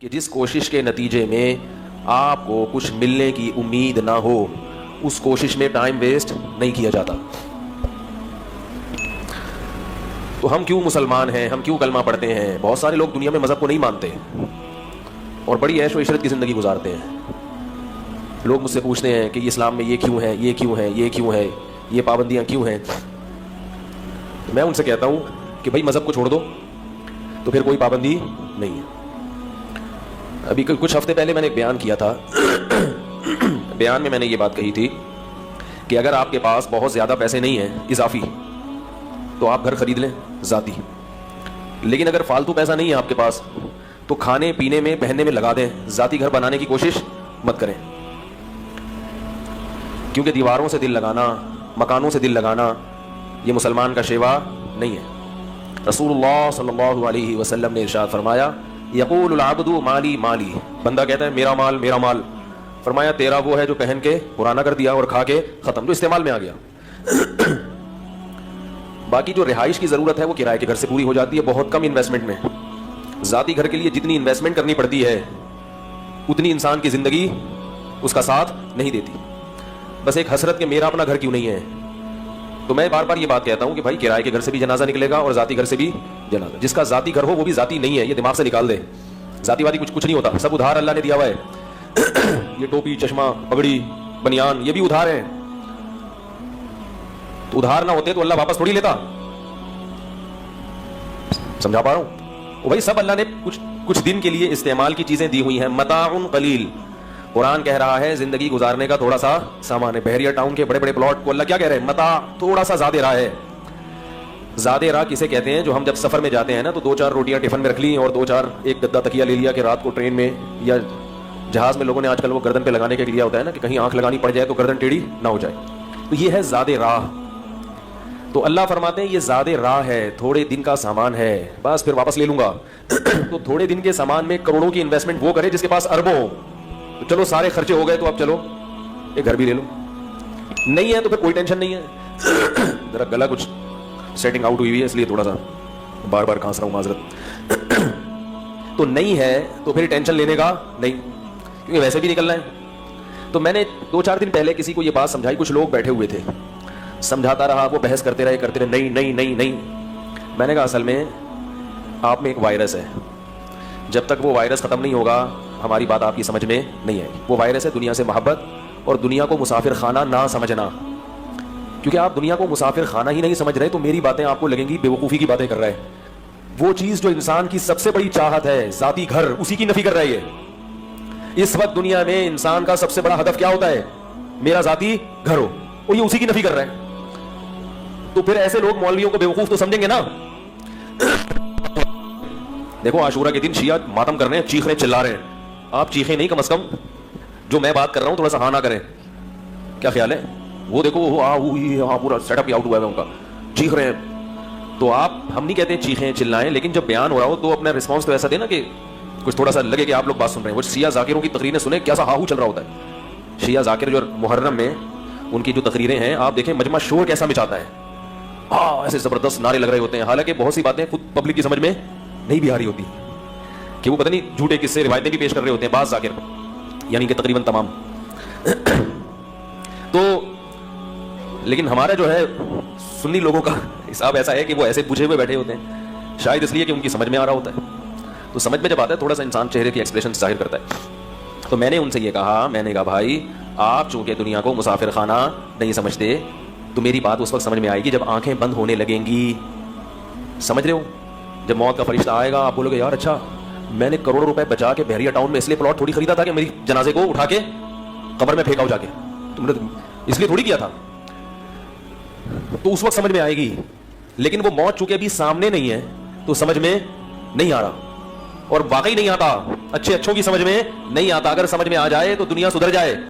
کہ جس کوشش کے نتیجے میں آپ کو کچھ ملنے کی امید نہ ہو اس کوشش میں ٹائم ویسٹ نہیں کیا جاتا. تو ہم کیوں مسلمان ہیں, ہم کیوں کلمہ پڑھتے ہیں؟ بہت سارے لوگ دنیا میں مذہب کو نہیں مانتے اور بڑی عیش و عشرت کی زندگی گزارتے ہیں. لوگ مجھ سے پوچھتے ہیں کہ اسلام میں یہ کیوں ہے, یہ کیوں ہے, یہ کیوں ہے, یہ پابندیاں کیوں ہیں. میں ان سے کہتا ہوں کہ بھائی مذہب کو چھوڑ دو تو پھر کوئی پابندی نہیں ہے. ابھی کچھ ہفتے پہلے میں نے ایک بیان کیا تھا. بیان میں نے یہ بات کہی تھی کہ اگر آپ کے پاس بہت زیادہ پیسے نہیں ہیں اضافی تو آپ گھر خرید لیں ذاتی, لیکن اگر فالتو پیسہ نہیں ہے آپ کے پاس تو کھانے پینے میں پہننے میں لگا دیں, ذاتی گھر بنانے کی کوشش مت کریں. کیونکہ دیواروں سے دل لگانا, مکانوں سے دل لگانا یہ مسلمان کا شیوا نہیں ہے. رسول اللہ صلی اللہ علیہ وسلم نے ارشاد فرمایا یقول العبد مالی مالی, بندہ کہتا ہے میرا مال میرا مال. فرمایا تیرا وہ ہے جو پہن کے پرانا کر دیا اور کھا کے ختم, جو استعمال میں آ گیا. باقی جو رہائش کی ضرورت ہے وہ کرائے کے گھر سے پوری ہو جاتی ہے بہت کم انویسٹمنٹ میں. ذاتی گھر کے لیے جتنی انویسٹمنٹ کرنی پڑتی ہے اتنی انسان کی زندگی اس کا ساتھ نہیں دیتی. بس ایک حسرت کہ میرا اپنا گھر کیوں نہیں ہے. تو میں بار بار یہ بات کہتا ہوں کہ بھائی کرائے کے گھر سے بھی جنازہ نکلے گا اور ذاتی گھر سے بھی جنازہ. جس کا ذاتی گھر ہو وہ بھی ذاتی نہیں ہے, یہ دماغ سے نکال دے. ذاتی وادی کچھ نہیں ہوتا, سب ادھار اللہ نے دیا ہوا ہے. یہ ٹوپی, چشمہ, پگڑی, بنیان یہ بھی ادھار ہے. تو ادھار نہ ہوتے تو اللہ واپس تھوڑی لیتا. سمجھا پا رہا ہوں؟ بھائی سب اللہ نے کچھ دن کے لیے استعمال کی چیزیں دی ہوئی ہیں. متاع قلیل, قرآن کہہ رہا ہے زندگی گزارنے کا تھوڑا سا سامان ہے. بحریہ ٹاؤن کے بڑے بڑے پلاٹ کو اللہ کیا کہہ رہے ہیں؟ متاع, تھوڑا سا زیادہ راہ ہے. زیادہ راہ کسے کہتے ہیں؟ جو ہم جب سفر میں جاتے ہیں نا تو 2-4 روٹیاں ٹفن میں رکھ لی اور 2-4 ایک گدا تکیہ لے لیا کہ رات کو ٹرین میں یا جہاز میں لوگوں نے آج کل وہ گردن پہ لگانے کے لیا ہوتا ہے نا کہ کہیں آنکھ لگانی پڑ جائے تو گردن ٹیڑھی نہ ہو جائے. تو یہ ہے زیادہ راہ. تو اللہ فرماتے ہیں یہ زیادہ راہ ہے, تھوڑے دن کا سامان ہے, بس پھر واپس لے لوں گا. تو تھوڑے دن کے سامان میں کروڑوں کی انویسٹمنٹ وہ کرے جس کے پاس اربوں ہو. تو چلو سارے خرچے ہو گئے تو اب چلو ایک گھر بھی لے لو. نہیں ہے تو پھر کوئی ٹینشن نہیں ہے. ذرا گلا کچھ سیٹنگ آؤٹ ہوئی ہوئی ہے اس لیے تھوڑا سا بار بار کھانس رہا ہوں, معذرت. تو نہیں ہے تو پھر ٹینشن لینے کا نہیں, کیونکہ ویسے بھی نکلنا ہے. تو میں نے 2-4 دن پہلے کسی کو یہ بات سمجھائی, کچھ لوگ بیٹھے ہوئے تھے, سمجھاتا رہا, وہ بحث کرتے رہے نہیں نہیں نہیں نہیں. میں نے کہا اصل میں آپ میں ایک وائرس ہے, جب تک وہ وائرس ختم نہیں ہوگا ہماری بات آپ کی سمجھ میں نہیں آئے گی. وہ وائرس ہے دنیا سے محبت اور دنیا کو مسافر خانہ نہ سمجھنا. کیونکہ آپ دنیا کو مسافر خانہ ہی نہیں سمجھ رہے تو میری باتیں آپ کو لگیں گی بیوقوفی کی باتیں کر رہے ہیں. وہ چیز جو انسان کی سب سے بڑی چاہت ہے ذاتی گھر, اسی کی نفی کر رہی ہے. اس وقت دنیا میں انسان کا سب سے بڑا ہدف کیا ہوتا ہے؟ میرا ذاتی گھر ہو, اور یہ اسی کی نفی کر رہا ہے. تو پھر ایسے لوگ مولویوں کو بیوقوف تو سمجھیں گے نا. دیکھو عاشورہ کے دن شیعہ ماتم کر رہے ہیں, چیخ رہے ہیں, چلا رہے ہیں. آپ چیخیں نہیں, کم از کم جو میں بات کر رہا ہوں تھوڑا سا ہاں نہ کریں. کیا خیال ہے؟ وہ دیکھو وہ پورا سیٹ اپ آؤٹ ہوا ہے ان کا, چیخ رہے ہیں. تو آپ, ہم نہیں کہتے چیخیں چلائیں, لیکن جب بیان ہو رہا ہو تو اپنا رسپانس تو ایسا دے نا کہ کچھ تھوڑا سا لگے کہ آپ لوگ بات سن رہے ہیں. وہ شیعہ ذاکروں کی تقریریں سنیں, کیسا ہاہو چل رہا ہوتا ہے. شیعہ ذاکر جو محرم میں ان کی جو تقریریں ہیں آپ دیکھیں, مجمع شور کیسا مچاتا ہے. ایسے زبردست نعرے لگ رہے ہوتے ہیں, حالانکہ بہت سی باتیں خود پبلک کی سمجھ میں نہیں بھی آ رہی ہوتی کہ وہ پتہ نہیں جھوٹے قصے روایتیں بھی پیش کر رہے ہوتے ہیں بعض ذاکر, یعنی کہ تقریباً تمام. تو لیکن ہمارا جو ہے سنی لوگوں کا حساب ایسا ہے کہ وہ ایسے بجھے ہوئے بیٹھے ہوتے ہیں, شاید اس لیے کہ ان کی سمجھ میں آ رہا ہوتا ہے. تو سمجھ میں جب آتا ہے تھوڑا سا انسان چہرے کی ایکسپریشن ظاہر کرتا ہے. تو میں نے ان سے یہ کہا, میں نے کہا بھائی آپ چونکہ دنیا کو مسافر خانہ نہیں سمجھتے تو میری بات اس وقت سمجھ میں آئے گی جب آنکھیں بند ہونے لگیں گی. سمجھ رہے ہو؟ جب موت کا فرشتہ آئے گا آپ بولو گے یار اچھا میں نے کروڑوں روپے بچا کے بحریہ ٹاؤن میں اس لیے پلاٹ تھوڑی خریدا تھا کہ میری جنازے کو اٹھا کے قبر میں پھینکا ہو جا کے, تم نے اس لیے تھوڑی کیا تھا. تو اس وقت سمجھ میں آئے گی. لیکن وہ موت چونکہ ابھی سامنے نہیں ہے تو سمجھ میں نہیں آ رہا, اور واقعی نہیں آتا. اچھوں کی سمجھ میں نہیں آتا. اگر سمجھ میں آ جائے تو دنیا سدھر جائے.